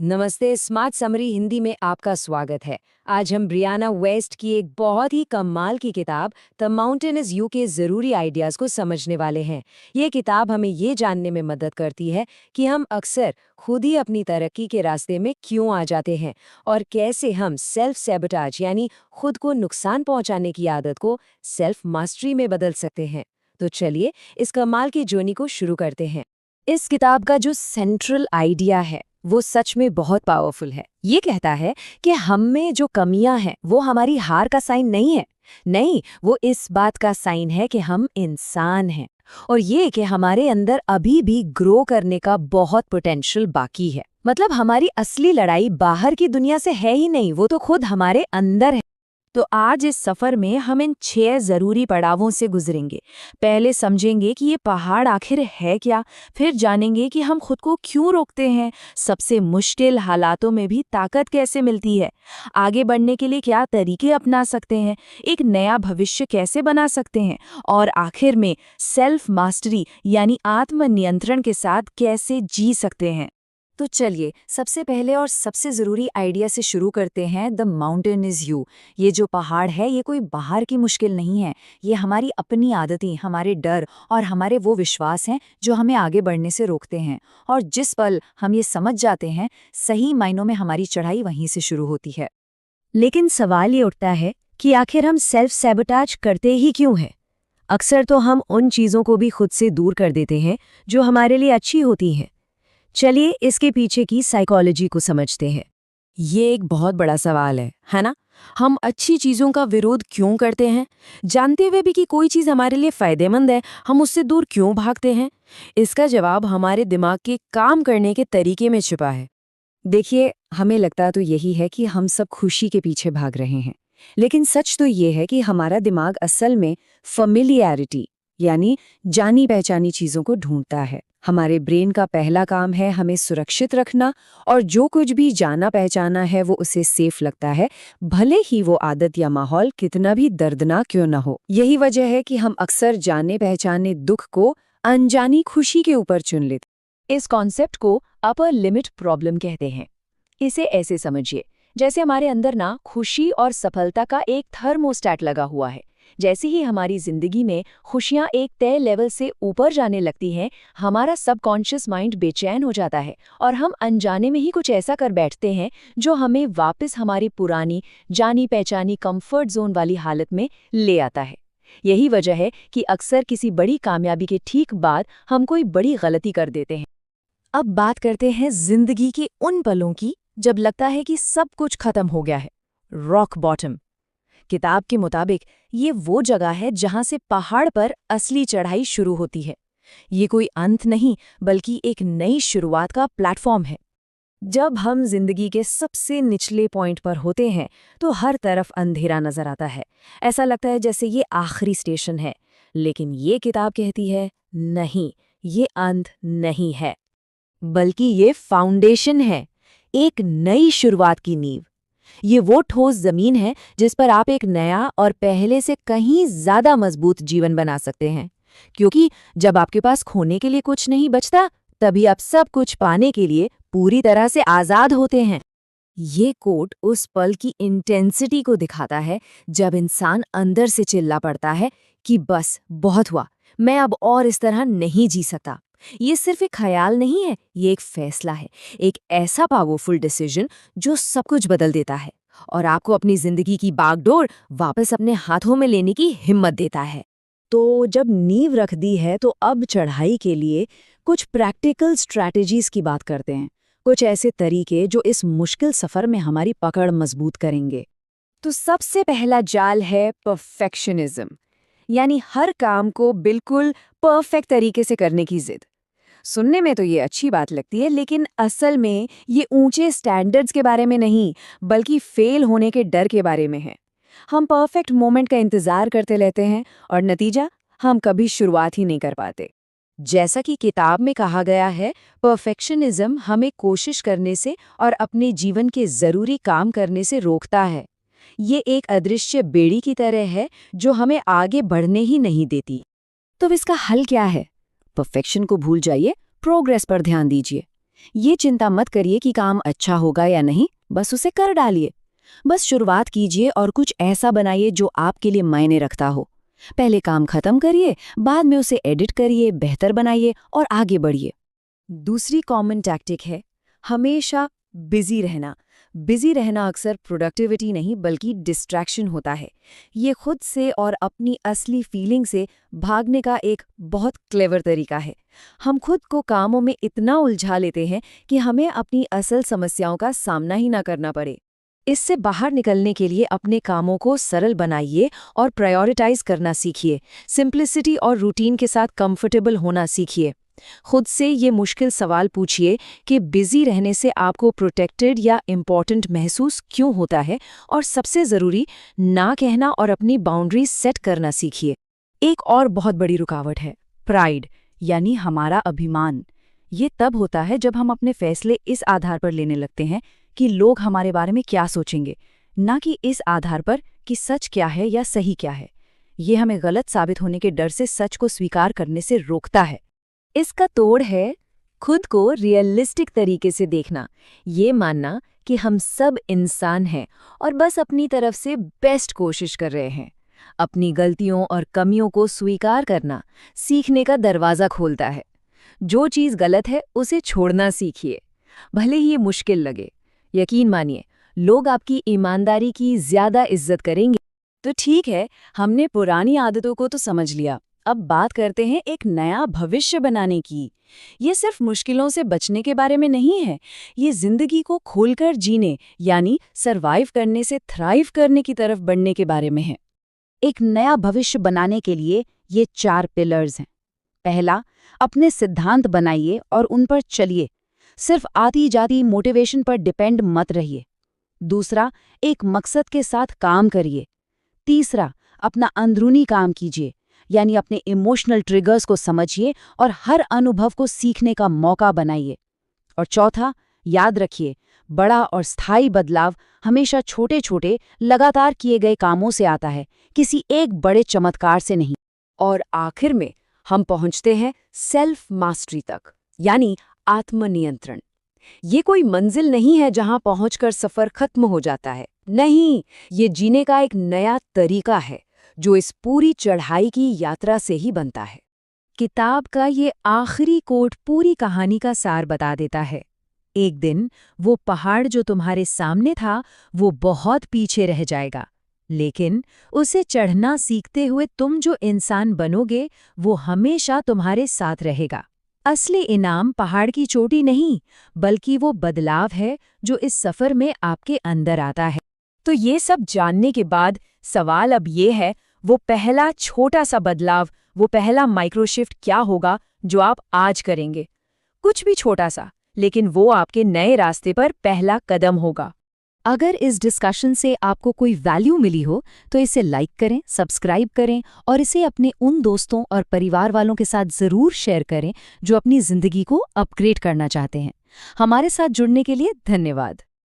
नमस्ते। Smart summary Hindi में आपका स्वागत है। आज हम ब्रियाना वेस्ट की एक बहुत ही कमाल की किताब द माउंटेन इज यू के ज़रूरी आइडियाज़ को समझने वाले हैं। ये किताब हमें ये जानने में मदद करती है कि हम अक्सर खुद ही अपनी तरक्की के रास्ते में क्यों आ जाते हैं और कैसे हम सेल्फ सैबोटाज यानी खुद को नुकसान पहुंचाने की आदत को सेल्फ मास्टरी में बदल सकते हैं। तो चलिए इस कमाल की जर्नी को शुरू करते हैं। इस किताब का जो सेंट्रल आइडिया है वो सच में बहुत पावरफुल है। ये कहता है कि हम में जो कमियां हैं वो हमारी हार का साइन नहीं है। नहीं, वो इस बात का साइन है कि हम इंसान हैं और ये कि हमारे अंदर अभी भी ग्रो करने का बहुत पोटेंशियल बाकी है। मतलब हमारी असली लड़ाई बाहर की दुनिया से है ही नहीं, वो तो खुद हमारे अंदर है। तो आज इस सफर में हम इन 6 जरूरी पड़ावों से गुजरेंगे। पहले समझेंगे कि ये पहाड़ आखिर है क्या, फिर जानेंगे कि हम खुद को क्यों रोकते हैं, सबसे मुश्किल हालातों में भी ताकत कैसे मिलती है, आगे बढ़ने के लिए क्या तरीके अपना सकते हैं, एक नया भविष्य कैसे बना सकते हैं और आखिर में सेल्फ मास्टरी यानी आत्मनियंत्रण के साथ कैसे जी सकते हैं। तो चलिए सबसे पहले और सबसे ज़रूरी आइडिया से शुरू करते हैं। The mountain is you. ये जो पहाड़ है ये कोई बाहर की मुश्किल नहीं है, ये हमारी अपनी आदतें, हमारे डर और हमारे वो विश्वास हैं जो हमें आगे बढ़ने से रोकते हैं। और जिस पल हम ये समझ जाते हैं, सही मायनों में हमारी चढ़ाई वहीं से शुरू होती है। लेकिन सवाल ये उठता है कि आखिर हम सेल्फ सैबोटाज करते ही क्यों हैं? अक्सर तो हम उन चीज़ों को भी खुद से दूर कर देते हैं जो हमारे लिए अच्छी होती हैं। चलिए इसके पीछे की साइकोलॉजी को समझते हैं। ये एक बहुत बड़ा सवाल है ना? हम अच्छी चीज़ों का विरोध क्यों करते हैं? जानते हुए भी कि कोई चीज़ हमारे लिए फ़ायदेमंद है, हम उससे दूर क्यों भागते हैं? इसका जवाब हमारे दिमाग के काम करने के तरीके में छिपा है। देखिए, हमें लगता तो यही है कि हम सब खुशी के पीछे भाग रहे हैं, लेकिन सच तो ये है कि हमारा दिमाग असल में फ़ैमिलियरिटी यानी जानी पहचानी चीज़ों को ढूंढता है। हमारे ब्रेन का पहला काम है हमें सुरक्षित रखना, और जो कुछ भी जाना पहचाना है वो उसे सेफ लगता है, भले ही वो आदत या माहौल कितना भी दर्दनाक क्यों न हो। यही वजह है कि हम अक्सर जाने पहचाने दुख को अनजानी खुशी के ऊपर चुन लेते। इस कॉन्सेप्ट को अपर लिमिट प्रॉब्लम कहते हैं। इसे ऐसे समझिए, जैसे हमारे अंदर ना खुशी और सफलता का एक थर्मोस्टैट लगा हुआ है। जैसे ही हमारी जिंदगी में खुशियां एक तय लेवल से ऊपर जाने लगती हैं, हमारा सबकॉन्शियस माइंड बेचैन हो जाता है और हम अनजाने में ही कुछ ऐसा कर बैठते हैं जो हमें वापस हमारी पुरानी जानी पहचानी कंफर्ट जोन वाली हालत में ले आता है। यही वजह है कि अक्सर किसी बड़ी कामयाबी के ठीक बाद हम कोई बड़ी गलती कर देते हैं। अब बात करते हैं जिंदगी के उन पलों की जब लगता है कि सब कुछ खत्म हो गया है। Rock bottom. किताब के मुताबिक ये वो जगह है जहां से पहाड़ पर असली चढ़ाई शुरू होती है। ये कोई अंत नहीं, बल्कि एक नई शुरुआत का प्लेटफॉर्म है। जब हम जिंदगी के सबसे निचले पॉइंट पर होते हैं तो हर तरफ अंधेरा नजर आता है। ऐसा लगता है जैसे ये आखिरी स्टेशन है। लेकिन ये किताब कहती है नहीं, ये अंत नहीं है, बल्कि ये फाउंडेशन है, एक नई शुरुआत की नींव। ये वो ठोस जमीन है जिस पर आप एक नया और पहले से कहीं ज्यादा मजबूत जीवन बना सकते हैं। क्योंकि जब आपके पास खोने के लिए कुछ नहीं बचता, तभी आप सब कुछ पाने के लिए पूरी तरह से आजाद होते हैं। ये कोट उस पल की इंटेंसिटी को दिखाता है जब इंसान अंदर से चिल्ला पड़ता है कि बस बहुत हुआ, मैं अब और इस तरह नहीं जी सकता। ये सिर्फ एक ख्याल नहीं है, ये एक फैसला है, एक ऐसा पावरफुल डिसीजन जो सब कुछ बदल देता है और आपको अपनी जिंदगी की बागडोर वापस अपने हाथों में लेने की हिम्मत देता है। तो जब नींव रख दी है तो अब चढ़ाई के लिए कुछ प्रैक्टिकल स्ट्रैटेजीज की बात करते हैं, कुछ ऐसे तरीके जो इस मुश्किल सफर में हमारी पकड़ मजबूत करेंगे। तो सबसे पहला जाल है परफेक्शनिज्म, यानी हर काम को बिल्कुल परफेक्ट तरीके से करने की जिद। सुनने में तो ये अच्छी बात लगती है, लेकिन असल में ये ऊंचे स्टैंडर्ड्स के बारे में नहीं, बल्कि फेल होने के डर के बारे में है। हम परफेक्ट मोमेंट का इंतजार करते रहते हैं और नतीजा हम कभी शुरुआत ही नहीं कर पाते। जैसा कि किताब में कहा गया है, परफेक्शनिज्म हमें कोशिश करने से और अपने जीवन के जरूरी काम करने से रोकता है। ये एक अदृश्य बेड़ी की तरह है जो हमें आगे बढ़ने ही नहीं देती। तो इसका हल क्या है? परफेक्शन को भूल जाइए, प्रोग्रेस पर ध्यान दीजिए। ये चिंता मत करिए कि काम अच्छा होगा या नहीं, बस उसे कर डालिए। बस शुरुआत कीजिए और कुछ ऐसा बनाइए जो आपके लिए मायने रखता हो। पहले काम खत्म करिए, बाद में उसे एडिट करिए, बेहतर बनाइए और आगे बढ़िए। दूसरी कॉमन टैक्टिक है हमेशा बिजी रहना। बिजी रहना अक्सर प्रोडक्टिविटी नहीं बल्कि डिस्ट्रैक्शन होता है। ये खुद से और अपनी असली फीलिंग से भागने का एक बहुत क्लेवर तरीका है। हम खुद को कामों में इतना उलझा लेते हैं कि हमें अपनी असल समस्याओं का सामना ही ना करना पड़े। इससे बाहर निकलने के लिए अपने कामों को सरल बनाइए और प्रायोरिटाइज करना सीखिए। सिंप्लिसिटी और रूटीन के साथ कंफर्टेबल होना सीखिए। खुद से ये मुश्किल सवाल पूछिए कि बिजी रहने से आपको प्रोटेक्टेड या इम्पॉर्टेंट महसूस क्यों होता है, और सबसे ज़रूरी, ना कहना और अपनी बाउंड्रीज सेट करना सीखिए। एक और बहुत बड़ी रुकावट है प्राइड, यानी हमारा अभिमान। ये तब होता है जब हम अपने फैसले इस आधार पर लेने लगते हैं कि लोग हमारे बारे में क्या सोचेंगे, ना कि इस आधार पर कि सच क्या है या सही क्या है। ये हमें गलत साबित होने के डर से सच को स्वीकार करने से रोकता है। इसका तोड़ है खुद को रियलिस्टिक तरीके से देखना। ये मानना कि हम सब इंसान हैं और बस अपनी तरफ से बेस्ट कोशिश कर रहे हैं। अपनी गलतियों और कमियों को स्वीकार करना सीखने का दरवाज़ा खोलता है। जो चीज़ गलत है उसे छोड़ना सीखिए, भले ही ये मुश्किल लगे। यकीन मानिए, लोग आपकी ईमानदारी की ज़्यादा इज्जत करेंगे। तो ठीक है, हमने पुरानी आदतों को तो समझ लिया। अब बात करते हैं एक नया भविष्य बनाने की। ये सिर्फ मुश्किलों से बचने के बारे में नहीं है, ये जिंदगी को खोलकर जीने यानी सरवाइव करने से थ्राइव करने की तरफ बढ़ने के बारे में है। एक नया भविष्य बनाने के लिए ये 4 पिलर्स हैं। पहला, अपने सिद्धांत बनाइए और उन पर चलिए। सिर्फ आती जाती मोटिवेशन पर डिपेंड मत रहिए। दूसरा, एक मकसद के साथ काम करिए। तीसरा, अपना अंदरूनी काम कीजिए, यानी अपने इमोशनल ट्रिगर्स को समझिए और हर अनुभव को सीखने का मौका बनाइए। और चौथा, याद रखिए, बड़ा और स्थायी बदलाव हमेशा छोटे छोटे लगातार किए गए कामों से आता है, किसी एक बड़े चमत्कार से नहीं। और आखिर में हम पहुंचते हैं सेल्फ मास्टरी तक, यानी आत्मनियंत्रण। ये कोई मंजिल नहीं है जहां पहुंचकर सफर खत्म हो जाता है। नहीं, ये जीने का एक नया तरीका है जो इस पूरी चढ़ाई की यात्रा से ही बनता है। किताब का ये आखिरी कोट पूरी कहानी का सार बता देता है। एक दिन वो पहाड़ जो तुम्हारे सामने था वो बहुत पीछे रह जाएगा, लेकिन उसे चढ़ना सीखते हुए तुम जो इंसान बनोगे वो हमेशा तुम्हारे साथ रहेगा। असली इनाम पहाड़ की चोटी नहीं, बल्कि वो बदलाव है जो इस सफर में आपके अंदर आता है। तो ये सब जानने के बाद सवाल अब ये है, वो पहला छोटा सा बदलाव, वो पहला माइक्रोशिफ्ट क्या होगा जो आप आज करेंगे? कुछ भी छोटा सा, लेकिन वो आपके नए रास्ते पर पहला कदम होगा। अगर इस डिस्कशन से आपको कोई वैल्यू मिली हो तो इसे लाइक करें, सब्सक्राइब करें और इसे अपने उन दोस्तों और परिवार वालों के साथ ज़रूर शेयर करें जो अपनी ज़िंदगी को अपग्रेड करना चाहते हैं। हमारे साथ जुड़ने के लिए धन्यवाद।